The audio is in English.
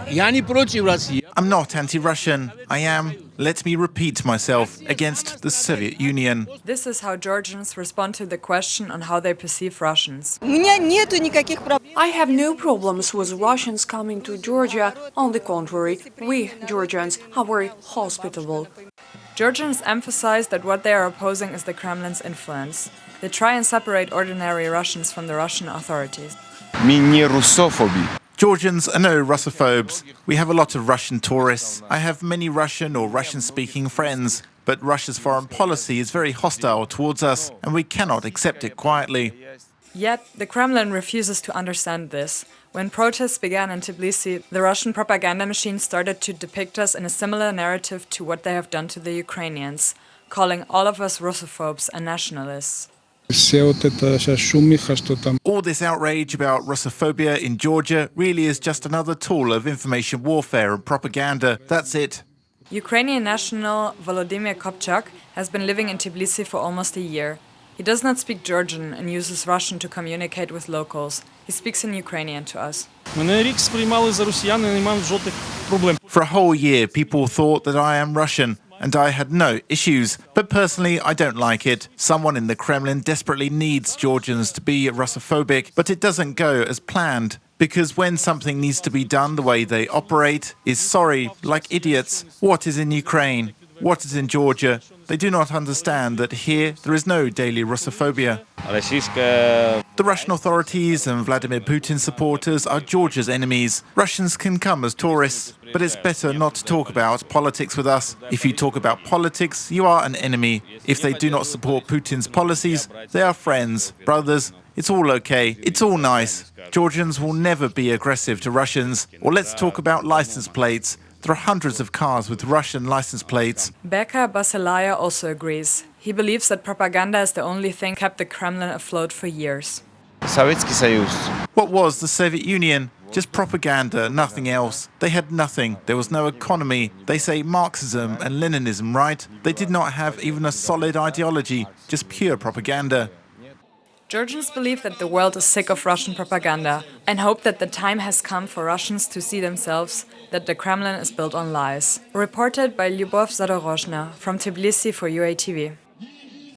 I'm not anti-Russian. I am, let me repeat myself, against the Soviet Union. This is how Georgians respond to the question on how they perceive Russians. I have no problems with Russians coming to Georgia. On the contrary, we, Georgians, are very hospitable. Georgians emphasize that what they are opposing is the Kremlin's influence. They try and separate ordinary Russians from the Russian authorities. Georgians are no Russophobes. We have a lot of Russian tourists. I have many Russian or Russian-speaking friends. But Russia's foreign policy is very hostile towards us, and we cannot accept it quietly. Yet, the Kremlin refuses to understand this. When protests began in Tbilisi, the Russian propaganda machine started to depict us in a similar narrative to what they have done to the Ukrainians, calling all of us Russophobes and nationalists. All this outrage about Russophobia in Georgia really is just another tool of information warfare and propaganda. That's it. Ukrainian national Volodymyr Kopchak has been living in Tbilisi for almost a year. He does not speak Georgian and uses Russian to communicate with locals. He speaks in Ukrainian to us. For a whole year, people thought that I am Russian, and I had no issues. But personally, I don't like it. Someone in the Kremlin desperately needs Georgians to be Russophobic, but it doesn't go as planned. Because when something needs to be done, the way they operate is sorry, like idiots. What is in Ukraine? What is in Georgia? They do not understand that here there is no daily Russophobia. The Russian authorities and Vladimir Putin supporters are Georgia's enemies. Russians can come as tourists, but it's better not to talk about politics with us. If you talk about politics, you are an enemy. If they do not support Putin's policies, they are friends, brothers. It's all okay. It's all nice. Georgians will never be aggressive to Russians. Or let's talk about license plates. There are hundreds of cars with Russian license plates. Beka Baselaya also agrees. He believes that propaganda is the only thing kept the Kremlin afloat for years. What was the Soviet Union? Just propaganda, nothing else. They had nothing. There was no economy. They say Marxism and Leninism, right? They did not have even a solid ideology, just pure propaganda. Georgians believe that the world is sick of Russian propaganda and hope that the time has come for Russians to see themselves that the Kremlin is built on lies. Reported by Lyubov Zadorozhna from Tbilisi for UATV.